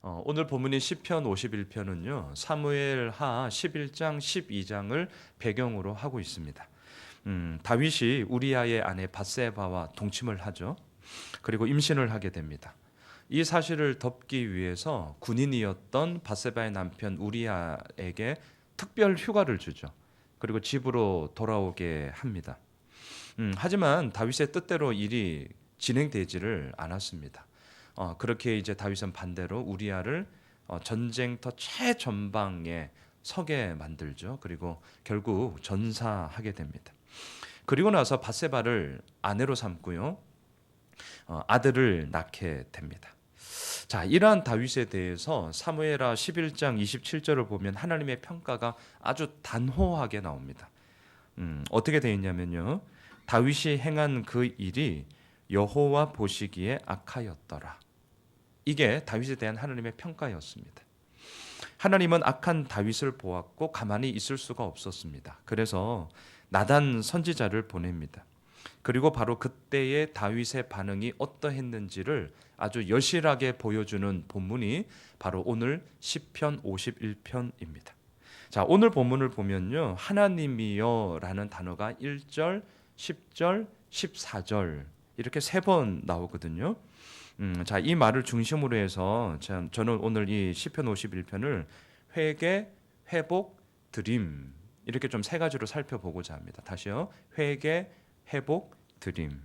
오늘 본문인 시편 51편은요. 사무엘하 11장 12장을 배경으로 하고 있습니다. 다윗이 우리아의 아내 밧세바와 동침을 하죠. 그리고 임신을 하게 됩니다. 이 사실을 덮기 위해서 군인이었던 밧세바의 남편 우리아에게 특별 휴가를 주죠. 그리고 집으로 돌아오게 합니다. 하지만 다윗의 뜻대로 일이 진행되지를 않았습니다. 그렇게 이제 다윗은 반대로 우리아를 전쟁터 최전방에 서게 만들죠. 그리고 결국 전사하게 됩니다. 그리고 나서 밧세바를 아내로 삼고요. 아들을 낳게 됩니다. 자, 이러한 다윗에 대해서 사무엘하 11장 27절을 보면 하나님의 평가가 아주 단호하게 나옵니다. 어떻게 되어 있냐면요. 다윗이 행한 그 일이 여호와 보시기에 악하였더라. 이게 다윗에 대한 하나님의 평가였습니다. 하나님은 악한 다윗을 보았고 가만히 있을 수가 없었습니다. 그래서 나단 선지자를 보냅니다. 그리고 바로 그때의 다윗의 반응이 어떠했는지를 아주 여실하게 보여주는 본문이 바로 오늘 시편 51편입니다. 자, 오늘 본문을 보면요. 하나님이여라는 단어가 1절, 10절, 14절 이렇게 3번 나오거든요. 자, 이 말을 중심으로 해서 저는 오늘 이 시편 51편을 회개, 회복, 드림 이렇게 좀 3가지로 살펴보고자 합니다. 다시요. 회개, 회복, 드림.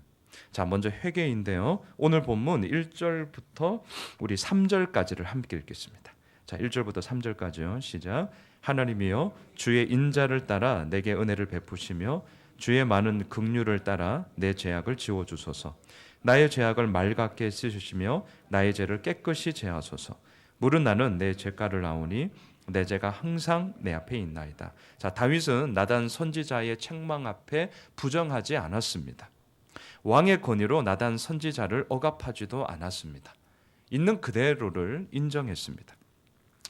자, 먼저 회개인데요. 오늘 본문 1절부터 우리 3절까지를 함께 읽겠습니다. 자, 1절부터 3절까지요. 시작. 하나님이여 주의 인자를 따라 내게 은혜를 베푸시며 주의 많은 긍휼을 따라 내 죄악을 지워 주소서. 나의 죄악을 맑게 씻으시며 나의 죄를 깨끗이 제하소서. 물은 나는 내 죄가를 아오니 내 죄가 항상 내 앞에 있나이다. 자, 다윗은 나단 선지자의 책망 앞에 부정하지 않았습니다. 왕의 권위로 나단 선지자를 억압하지도 않았습니다. 있는 그대로를 인정했습니다.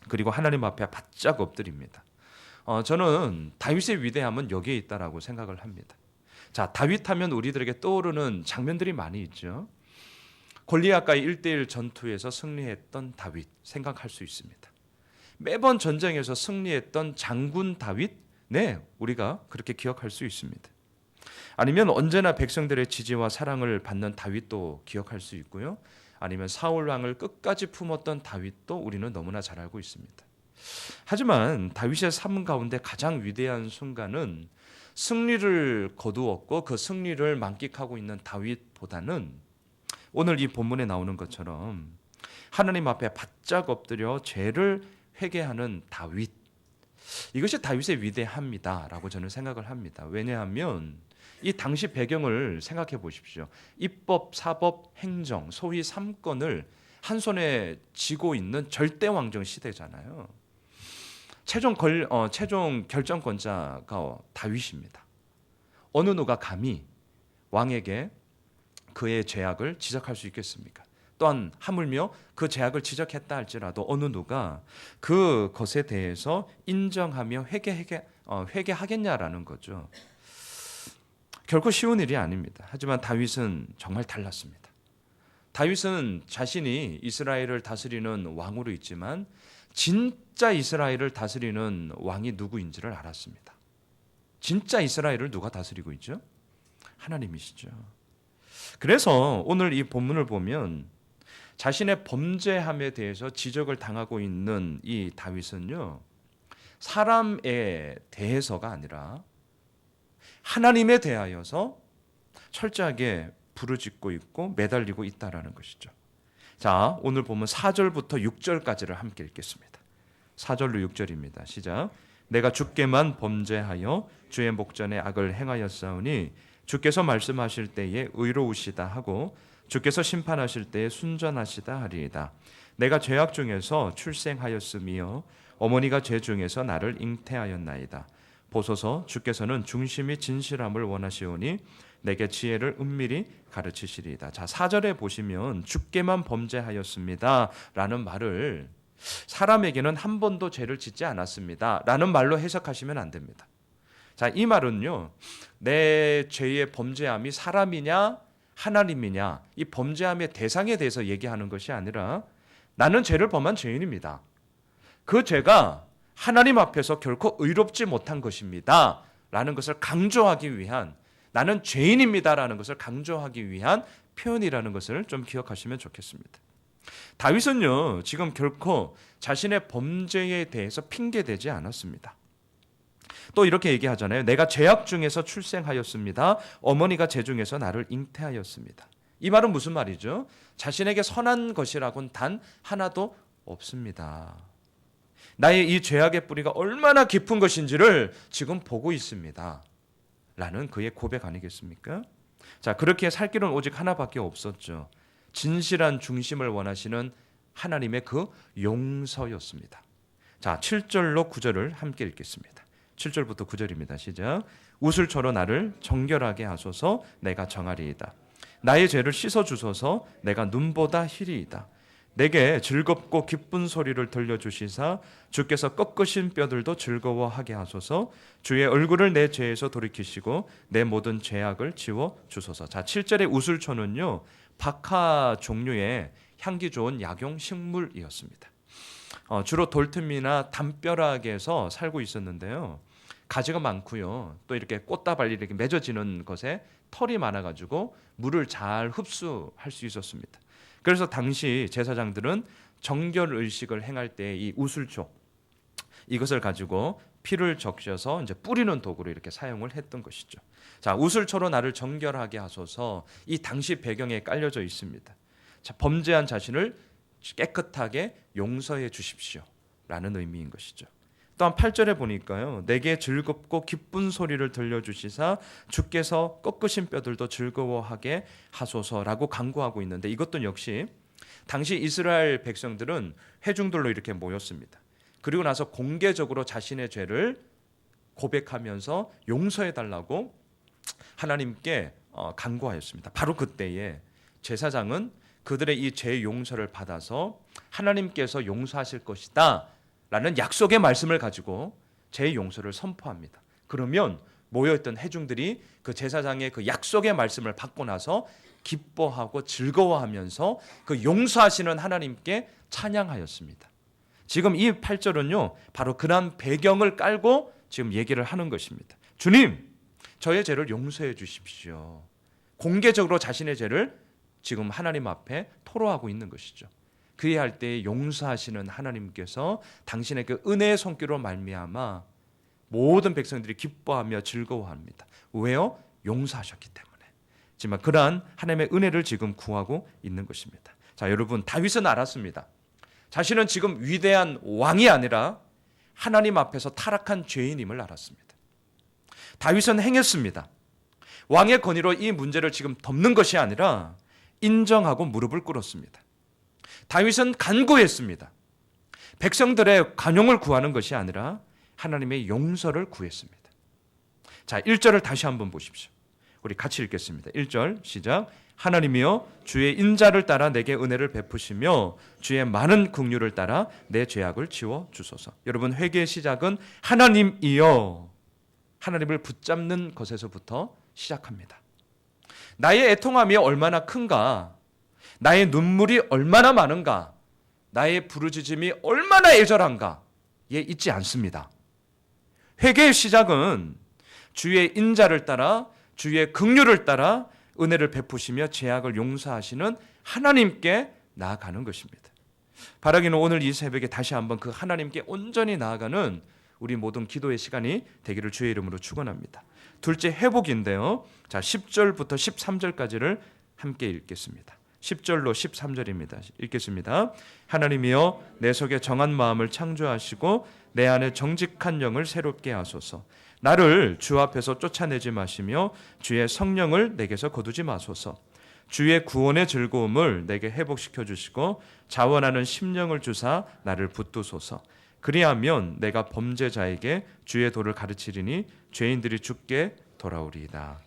그리고 하나님 앞에 바짝 엎드립니다. 저는 다윗의 위대함은 여기에 있다라고 생각을 합니다. 자, 다윗 하면 우리들에게 떠오르는 장면들이 많이 있죠. 골리앗과의 1대1 전투에서 승리했던 다윗 생각할 수 있습니다. 매번 전쟁에서 승리했던 장군 다윗, 네, 우리가 그렇게 기억할 수 있습니다. 아니면 언제나 백성들의 지지와 사랑을 받는 다윗도 기억할 수 있고요. 아니면 사울 왕을 끝까지 품었던 다윗도 우리는 너무나 잘 알고 있습니다. 하지만 다윗의 삶 가운데 가장 위대한 순간은 승리를 거두었고 그 승리를 만끽하고 있는 다윗보다는 오늘 이 본문에 나오는 것처럼 하나님 앞에 바짝 엎드려 죄를 회개하는 다윗, 이것이 다윗의 위대함이다라고 저는 생각을 합니다. 왜냐하면 이 당시 배경을 생각해 보십시오. 입법, 사법, 행정, 소위 3권을 한 손에 쥐고 있는 절대왕정 시대잖아요. 최종 결정권자가 다윗입니다. 어느 누가 감히 왕에게 그의 죄악을 지적할 수 있겠습니까? 또한 하물며 그 죄악을 지적했다 할지라도 어느 누가 그것에 대해서 인정하며 회개하겠냐라는 거죠. 결코 쉬운 일이 아닙니다. 하지만 다윗은 정말 달랐습니다. 다윗은 자신이 이스라엘을 다스리는 왕으로 있지만 진짜 이스라엘을 다스리는 왕이 누구인지를 알았습니다. 진짜 이스라엘을 누가 다스리고 있죠? 하나님이시죠. 그래서 오늘 이 본문을 보면 자신의 범죄함에 대해서 지적을 당하고 있는 이 다윗은요, 사람에 대해서가 아니라 하나님에 대하여서 철저하게 부르짖고 있고 매달리고 있다라는 것이죠. 자, 오늘 보면 4절부터 6절까지를 함께 읽겠습니다. 4절로 6절입니다. 시작. 내가 주께만 범죄하여 주의 목전에 악을 행하였사오니 주께서 말씀하실 때에 의로우시다 하고 주께서 심판하실 때에 순전하시다 하리이다. 내가 죄악 중에서 출생하였으며 어머니가 죄 중에서 나를 잉태하였나이다. 보소서 주께서는 중심이 진실함을 원하시오니 내게 지혜를 은밀히 가르치시리이다. 자, 4절에 보시면 주께만 범죄하였습니다 라는 말을 사람에게는 한 번도 죄를 짓지 않았습니다 라는 말로 해석하시면 안 됩니다. 자, 이 말은요, 내 죄의 범죄함이 사람이냐 하나님이냐 이 범죄함의 대상에 대해서 얘기하는 것이 아니라 나는 죄를 범한 죄인입니다. 그 죄가 하나님 앞에서 결코 의롭지 못한 것입니다. 라는 것을 강조하기 위한, 나는 죄인입니다. 라는 것을 강조하기 위한 표현이라는 것을 좀 기억하시면 좋겠습니다. 다윗은요, 지금 결코 자신의 범죄에 대해서 핑계대지 않았습니다. 또 이렇게 얘기하잖아요. 내가 죄악 중에서 출생하였습니다. 어머니가 제 중에서 나를 잉태하였습니다. 이 말은 무슨 말이죠? 자신에게 선한 것이라고는 단 하나도 없습니다. 나의 이 죄악의 뿌리가 얼마나 깊은 것인지를 지금 보고 있습니다. 라는 그의 고백 아니겠습니까? 자, 그렇게 살 길은 오직 하나밖에 없었죠. 진실한 중심을 원하시는 하나님의 그 용서였습니다. 자, 7절로 9절을 함께 읽겠습니다. 7절부터 9절입니다. 시작. 우슬초로 나를 정결하게 하소서. 내가 정하리이다. 나의 죄를 씻어주소서. 내가 눈보다 희리이다. 내게 즐겁고 기쁜 소리를 들려주시사 주께서 꺾으신 뼈들도 즐거워하게 하소서. 주의 얼굴을 내 죄에서 돌이키시고 내 모든 죄악을 지워주소서. 자, 7절의 우슬초는요, 박하 종류의 향기 좋은 약용 식물이었습니다. 주로 돌틈이나 담벼락에서 살고 있었는데요. 가지가 많고요. 또 이렇게 꽃다발이 이렇게 맺어지는 것에 털이 많아가지고 물을 잘 흡수할 수 있었습니다. 그래서 당시 제사장들은 정결 의식을 행할 때 이 우슬초, 이것을 가지고 피를 적셔서 이제 뿌리는 도구로 이렇게 사용을 했던 것이죠. 자, 우슬초로 나를 정결하게 하소서. 이 당시 배경에 깔려져 있습니다. 자, 범죄한 자신을 깨끗하게 용서해 주십시오. 라는 의미인 것이죠. 또한 8절에 보니까요. 내게 즐겁고 기쁜 소리를 들려주시사 주께서 꺾으신 뼈들도 즐거워하게 하소서라고 간구하고 있는데, 이것도 역시 당시 이스라엘 백성들은 회중들로 이렇게 모였습니다. 그리고 나서 공개적으로 자신의 죄를 고백하면서 용서해달라고 하나님께 간구하였습니다. 바로 그때에 제사장은 그들의 이 죄 용서를 받아서 하나님께서 용서하실 것이다 라는 약속의 말씀을 가지고 죄 용서를 선포합니다. 그러면 모여있던 회중들이 그 제사장의 그 약속의 말씀을 받고 나서 기뻐하고 즐거워하면서 그 용서하시는 하나님께 찬양하였습니다. 지금 이 8절은요, 바로 그런 배경을 깔고 지금 얘기를 하는 것입니다. 주님, 저의 죄를 용서해 주십시오. 공개적으로 자신의 죄를 지금 하나님 앞에 토로하고 있는 것이죠. 그리할 때 용서하시는 하나님께서 당신의 그 은혜의 손길로 말미암아 모든 백성들이 기뻐하며 즐거워합니다. 왜요? 용서하셨기 때문에. 하지만 그러한 하나님의 은혜를 지금 구하고 있는 것입니다. 자, 여러분, 다윗은 알았습니다. 자신은 지금 위대한 왕이 아니라 하나님 앞에서 타락한 죄인임을 알았습니다. 다윗은 행했습니다. 왕의 권위로 이 문제를 지금 덮는 것이 아니라 인정하고 무릎을 꿇었습니다. 다윗은 간구했습니다. 백성들의 관용을 구하는 것이 아니라 하나님의 용서를 구했습니다. 자, 1절을 다시 한번 보십시오. 우리 같이 읽겠습니다. 1절 시작. 하나님이여 주의 인자를 따라 내게 은혜를 베푸시며 주의 많은 긍휼을 따라 내 죄악을 지워 주소서. 여러분, 회개의 시작은 하나님이여, 하나님을 붙잡는 것에서부터 시작합니다. 나의 애통함이 얼마나 큰가, 나의 눈물이 얼마나 많은가, 나의 부르짖음이 얼마나 애절한가에 있지 않습니다. 회개의 시작은 주의 인자를 따라 주의 긍휼을 따라 은혜를 베푸시며 죄악을 용서하시는 하나님께 나아가는 것입니다. 바라기는 오늘 이 새벽에 다시 한번 그 하나님께 온전히 나아가는 우리 모든 기도의 시간이 되기를 주의 이름으로 축원합니다. 둘째, 회복인데요. 자, 10절부터 13절까지를 함께 읽겠습니다. 10절로 13절입니다. 읽겠습니다. 하나님이여 내 속에 정한 마음을 창조하시고 내 안에 정직한 영을 새롭게 하소서. 나를 주 앞에서 쫓아내지 마시며 주의 성령을 내게서 거두지 마소서. 주의 구원의 즐거움을 내게 회복시켜 주시고 자원하는 심령을 주사 나를 붙드소서. 그리하면 내가 범죄자에게 주의 도를 가르치리니 죄인들이 주께 돌아오리이다.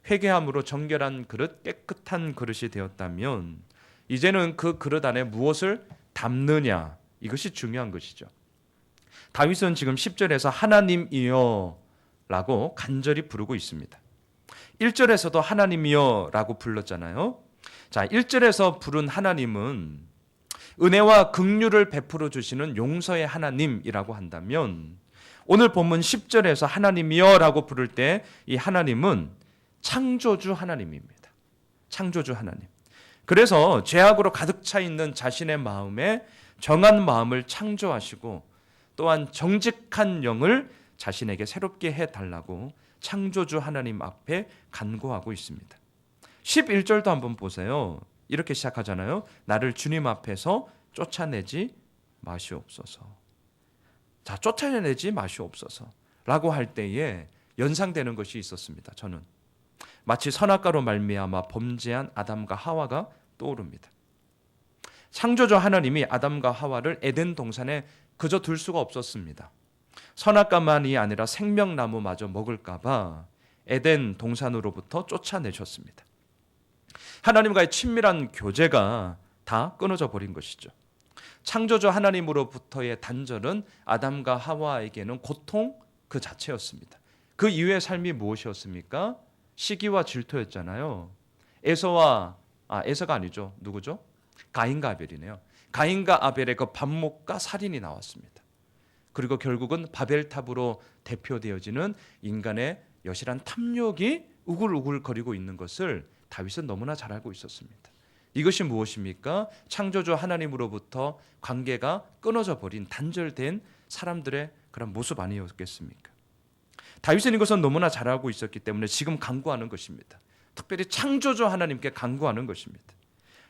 회개함으로 정결한 그릇, 깨끗한 그릇이 되었다면 이제는 그 그릇 안에 무엇을 담느냐, 이것이 중요한 것이죠. 다윗은 지금 10절에서 하나님이여 라고 간절히 부르고 있습니다. 1절에서도 하나님이여 라고 불렀잖아요. 자, 1절에서 부른 하나님은 은혜와 긍휼을 베풀어 주시는 용서의 하나님이라고 한다면 오늘 본문 10절에서 하나님이여 라고 부를 때 이 하나님은 창조주 하나님입니다. 창조주 하나님. 그래서 죄악으로 가득 차 있는 자신의 마음에 정한 마음을 창조하시고 또한 정직한 영을 자신에게 새롭게 해달라고 창조주 하나님 앞에 간구하고 있습니다. 11절도 한번 보세요. 이렇게 시작하잖아요. 나를 주님 앞에서 쫓아내지 마시옵소서. 자, 쫓아내지 마시옵소서 라고 할 때에 연상되는 것이 있었습니다. 저는 마치 선악과로 말미암아 범죄한 아담과 하와가 떠오릅니다. 창조주 하나님이 아담과 하와를 에덴 동산에 그저 둘 수가 없었습니다. 선악과만이 아니라 생명나무마저 먹을까 봐 에덴 동산으로부터 쫓아내셨습니다. 하나님과의 친밀한 교제가 다 끊어져 버린 것이죠. 창조주 하나님으로부터의 단절은 아담과 하와에게는 고통 그 자체였습니다. 그 이후의 삶이 무엇이었습니까? 시기와 질투였잖아요. 에서가 아니죠. 누구죠? 가인과 아벨이네요. 가인과 아벨의 그 반목과 살인이 나왔습니다. 그리고 결국은 바벨탑으로 대표되어지는 인간의 여실한 탐욕이 우글우글거리고 있는 것을 다윗은 너무나 잘 알고 있었습니다. 이것이 무엇입니까? 창조주 하나님으로부터 관계가 끊어져 버린 단절된 사람들의 그런 모습 아니었겠습니까? 다윗은 이것은 너무나 잘 알고 있었기 때문에 지금 간구하는 것입니다. 특별히 창조주 하나님께 간구하는 것입니다.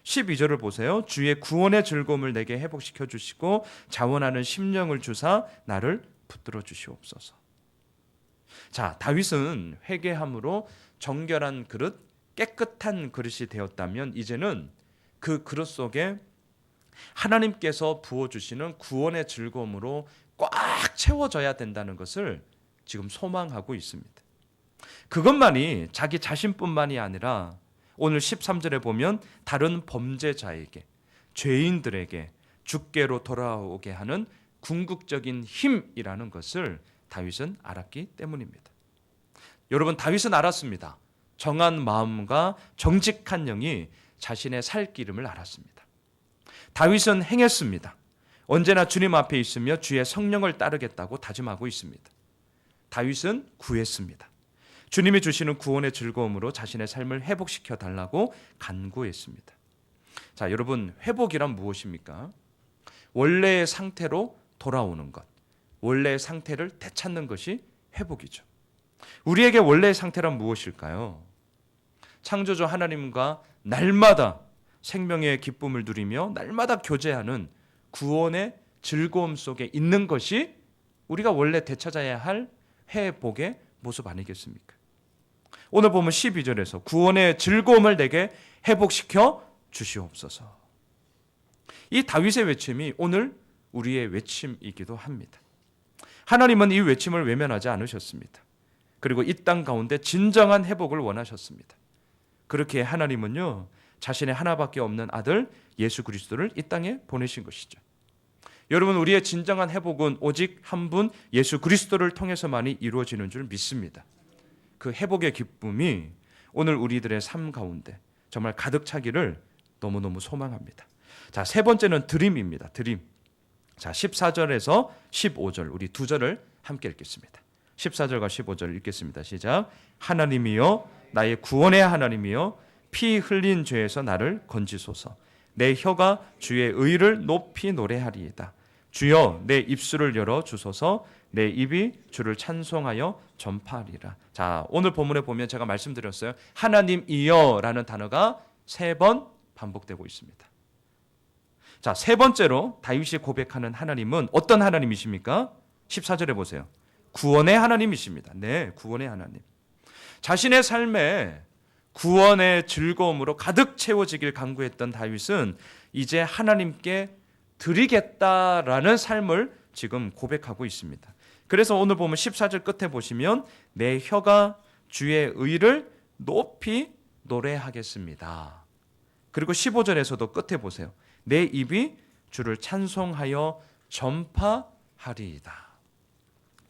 12절을 보세요. 주의 구원의 즐거움을 내게 회복시켜 주시고 자원하는 심령을 주사 나를 붙들어 주시옵소서. 자, 다윗은 회개함으로 정결한 그릇, 깨끗한 그릇이 되었다면 이제는 그 그릇 속에 하나님께서 부어주시는 구원의 즐거움으로 꽉 채워져야 된다는 것을 지금 소망하고 있습니다. 그것만이 자기 자신뿐만이 아니라 오늘 13절에 보면 다른 범죄자에게, 죄인들에게 주께로 돌아오게 하는 궁극적인 힘이라는 것을 다윗은 알았기 때문입니다. 여러분, 다윗은 알았습니다. 정한 마음과 정직한 영이 자신의 살 기름을 알았습니다. 다윗은 행했습니다. 언제나 주님 앞에 있으며 주의 성령을 따르겠다고 다짐하고 있습니다. 다윗은 구했습니다. 주님이 주시는 구원의 즐거움으로 자신의 삶을 회복시켜 달라고 간구했습니다. 자, 여러분, 회복이란 무엇입니까? 원래의 상태로 돌아오는 것, 원래의 상태를 되찾는 것이 회복이죠. 우리에게 원래의 상태란 무엇일까요? 창조주 하나님과 날마다 생명의 기쁨을 누리며 날마다 교제하는 구원의 즐거움 속에 있는 것이 우리가 원래 되찾아야 할 회복의 모습 아니겠습니까? 오늘 보면 12절에서 구원의 즐거움을 내게 회복시켜 주시옵소서. 이 다윗의 외침이 오늘 우리의 외침이기도 합니다. 하나님은 이 외침을 외면하지 않으셨습니다. 그리고 이 땅 가운데 진정한 회복을 원하셨습니다. 그렇게 하나님은요, 자신의 하나밖에 없는 아들 예수 그리스도를 이 땅에 보내신 것이죠. 여러분, 우리의 진정한 회복은 오직 한 분 예수 그리스도를 통해서만이 이루어지는 줄 믿습니다. 그 회복의 기쁨이 오늘 우리들의 삶 가운데 정말 가득 차기를 너무너무 소망합니다. 자, 세 번째는 드림입니다. 드림. 자, 14절에서 15절 우리 두 절을 함께 읽겠습니다. 14절과 15절 읽겠습니다. 시작. 하나님이여 나의 구원의 하나님이여 피 흘린 죄에서 나를 건지소서. 내 혀가 주의 의를 높이 노래하리이다. 주여 내 입술을 열어 주소서. 내 입이 주를 찬송하여 전파하리라. 자, 오늘 본문에 보면 제가 말씀드렸어요. 하나님이여 라는 단어가 3번 반복되고 있습니다. 자, 세 번째로 다윗이 고백하는 하나님은 어떤 하나님이십니까? 14절에 보세요. 구원의 하나님이십니다. 네, 구원의 하나님. 자신의 삶에 구원의 즐거움으로 가득 채워지길 간구했던 다윗은 이제 하나님께 드리겠다라는 삶을 지금 고백하고 있습니다. 그래서 오늘 보면 14절 끝에 보시면 내 혀가 주의 의를 높이 노래하겠습니다. 그리고 15절에서도 끝에 보세요. 내 입이 주를 찬송하여 전파하리이다.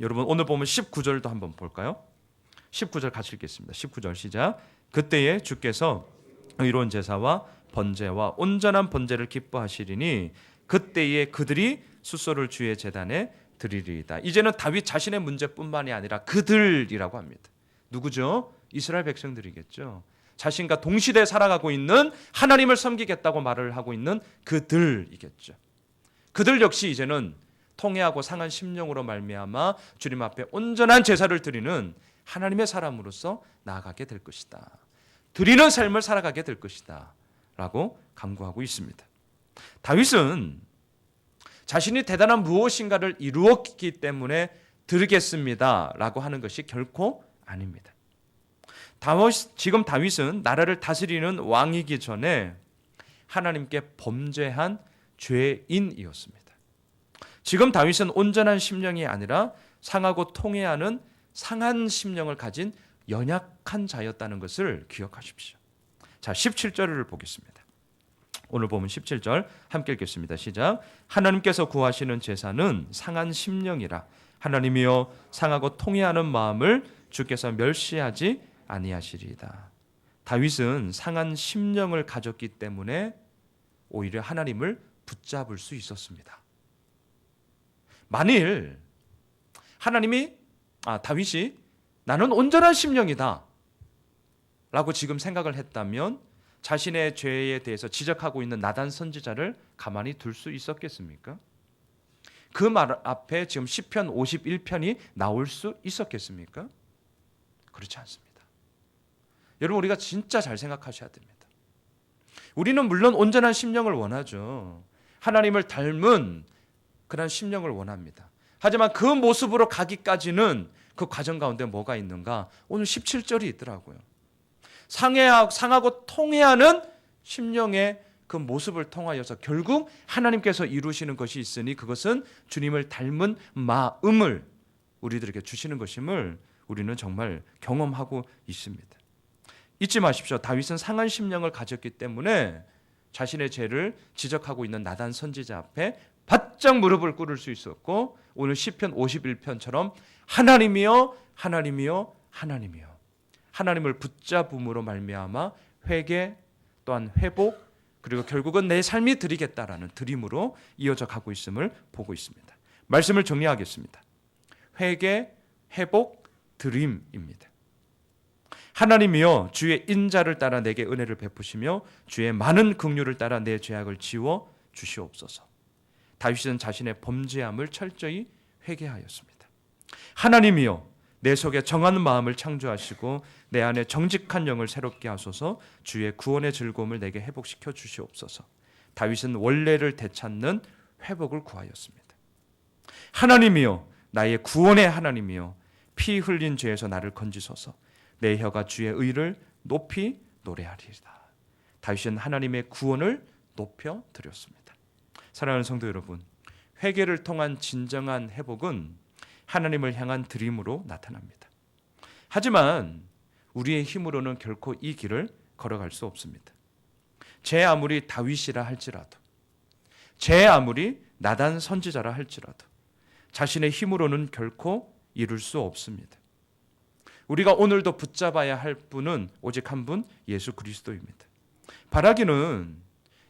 여러분, 오늘 보면 19절도 한번 볼까요? 19절 같이 읽겠습니다. 19절 시작. 그때에 주께서 의로운 제사와 번제와 온전한 번제를 기뻐하시리니 그때에 그들이 숫소를 주의 제단에 드리리이다. 이제는 다윗 자신의 문제뿐만이 아니라 그들이라고 합니다. 누구죠? 이스라엘 백성들이겠죠. 자신과 동시대에 살아가고 있는 하나님을 섬기겠다고 말을 하고 있는 그들이겠죠. 그들 역시 이제는 통회하고 상한 심령으로 말미암아 주님 앞에 온전한 제사를 드리는 하나님의 사람으로서 나아가게 될 것이다. 드리는 삶을 살아가게 될 것이다 라고 강구하고 있습니다. 다윗은 자신이 대단한 무엇인가를 이루었기 때문에 드리겠습니다 라고 하는 것이 결코 아닙니다. 지금 다윗은 나라를 다스리는 왕이기 전에 하나님께 범죄한 죄인이었습니다. 지금 다윗은 온전한 심령이 아니라 상하고 통회하는 상한 심령을 가진 연약한 자였다는 것을 기억하십시오. 자, 17절을 보겠습니다. 오늘 보면 17절 함께 읽겠습니다. 시작. 하나님께서 구하시는 제사는 상한 심령이라. 하나님이여 상하고 통회하는 마음을 주께서 멸시하지 아니하시리이다. 다윗은 상한 심령을 가졌기 때문에 오히려 하나님을 붙잡을 수 있었습니다. 만일 다윗이 나는 온전한 심령이다 라고 지금 생각을 했다면 자신의 죄에 대해서 지적하고 있는 나단 선지자를 가만히 둘 수 있었겠습니까? 그 말 앞에 지금 시편 51편이 나올 수 있었겠습니까? 그렇지 않습니다. 여러분, 우리가 진짜 잘 생각하셔야 됩니다. 우리는 물론 온전한 심령을 원하죠. 하나님을 닮은 그런 심령을 원합니다. 하지만 그 모습으로 가기까지는 그 과정 가운데 뭐가 있는가? 오늘 17절이 있더라고요. 상하고 통회하는 심령의 그 모습을 통하여서 결국 하나님께서 이루시는 것이 있으니 그것은 주님을 닮은 마음을 우리들에게 주시는 것임을 우리는 정말 경험하고 있습니다. 잊지 마십시오. 다윗은 상한 심령을 가졌기 때문에 자신의 죄를 지적하고 있는 나단 선지자 앞에 바짝 무릎을 꿇을 수 있었고 오늘 시편 51편처럼 하나님이여 하나님이여 하나님이여 하나님을 붙잡음으로 말미암아 회개 또한 회복 그리고 결국은 내 삶이 드리겠다라는 드림으로 이어져 가고 있음을 보고 있습니다. 말씀을 정리하겠습니다. 회개, 회복, 드림입니다. 하나님이여 주의 인자를 따라 내게 은혜를 베푸시며 주의 많은 긍휼을 따라 내 죄악을 지워 주시옵소서. 다윗은 자신의 범죄함을 철저히 회개하였습니다. 하나님이여 내 속에 정한 마음을 창조하시고 내 안에 정직한 영을 새롭게 하소서. 주의 구원의 즐거움을 내게 회복시켜 주시옵소서. 다윗은 원래를 되찾는 회복을 구하였습니다. 하나님이여 나의 구원의 하나님이여 피 흘린 죄에서 나를 건지소서. 내 혀가 주의 의를 높이 노래하리이다. 다윗은 하나님의 구원을 높여 드렸습니다. 사랑하는 성도 여러분, 회개를 통한 진정한 회복은 하나님을 향한 드림으로 나타납니다. 하지만 우리의 힘으로는 결코 이 길을 걸어갈 수 없습니다. 제 아무리 다윗이라 할지라도, 제 아무리 나단 선지자라 할지라도 자신의 힘으로는 결코 이룰 수 없습니다. 우리가 오늘도 붙잡아야 할 분은 오직 한 분, 예수 그리스도입니다. 바라기는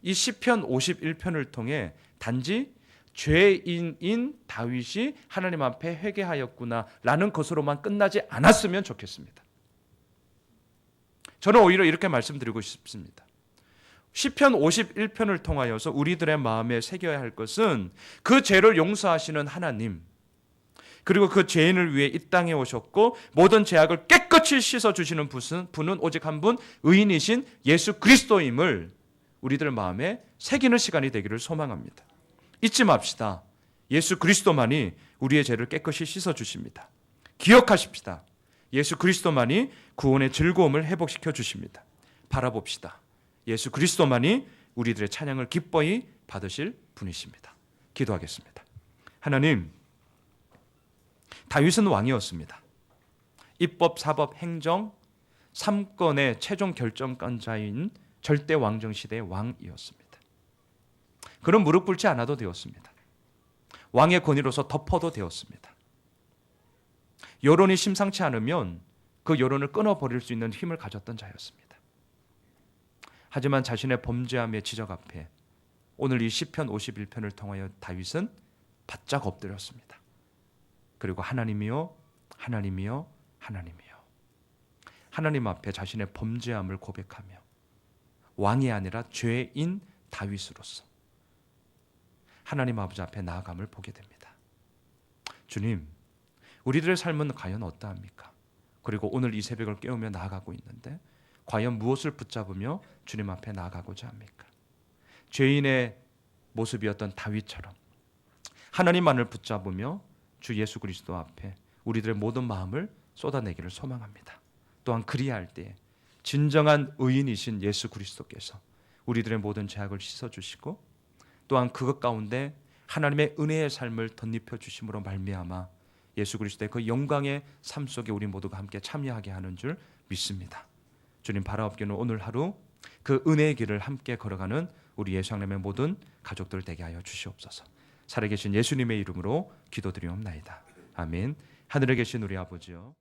이 시편 51편을 통해 단지 죄인인 다윗이 하나님 앞에 회개하였구나라는 것으로만 끝나지 않았으면 좋겠습니다. 저는 오히려 이렇게 말씀드리고 싶습니다. 시편 51편을 통하여서 우리들의 마음에 새겨야 할 것은 그 죄를 용서하시는 하나님, 그리고 그 죄인을 위해 이 땅에 오셨고 모든 죄악을 깨끗이 씻어주시는 분은 오직 한 분, 의인이신 예수 그리스도임을 우리들 마음에 새기는 시간이 되기를 소망합니다. 잊지 맙시다. 예수 그리스도만이 우리의 죄를 깨끗이 씻어주십니다. 기억하십시다. 예수 그리스도만이 구원의 즐거움을 회복시켜 주십니다. 바라봅시다. 예수 그리스도만이 우리들의 찬양을 기뻐이 받으실 분이십니다. 기도하겠습니다. 하나님, 다윗은 왕이었습니다. 입법, 사법, 행정 3권의 최종 결정권자인 절대 왕정 시대의 왕이었습니다. 그는 무릎 꿇지 않아도 되었습니다. 왕의 권위로서 덮어도 되었습니다. 여론이 심상치 않으면 그 여론을 끊어버릴 수 있는 힘을 가졌던 자였습니다. 하지만 자신의 범죄함의 지적 앞에 오늘 이 시편 51편을 통하여 다윗은 바짝 엎드렸습니다. 그리고 하나님이요, 하나님이요, 하나님이요. 하나님 앞에 자신의 범죄함을 고백하며 왕이 아니라 죄인 다윗으로서 하나님 아버지 앞에 나아감을 보게 됩니다. 주님, 우리들의 삶은 과연 어떠합니까? 그리고 오늘 이 새벽을 깨우며 나아가고 있는데 과연 무엇을 붙잡으며 주님 앞에 나아가고자 합니까? 죄인의 모습이었던 다윗처럼 하나님만을 붙잡으며 주 예수 그리스도 앞에 우리들의 모든 마음을 쏟아내기를 소망합니다. 또한 그리할 때에 진정한 의인이신 예수 그리스도께서 우리들의 모든 죄악을 씻어주시고 또한 그것 가운데 하나님의 은혜의 삶을 덧입혀 주심으로 말미암아 예수 그리스도의 그 영광의 삶 속에 우리 모두가 함께 참여하게 하는 줄 믿습니다. 주님 바라옵기는 오늘 하루 그 은혜의 길을 함께 걸어가는 우리 예수님의 모든 가족들 되게 하여 주시옵소서. 살아계신 예수님의 이름으로 기도드리옵나이다. 아멘. 하늘에 계신 우리 아버지요,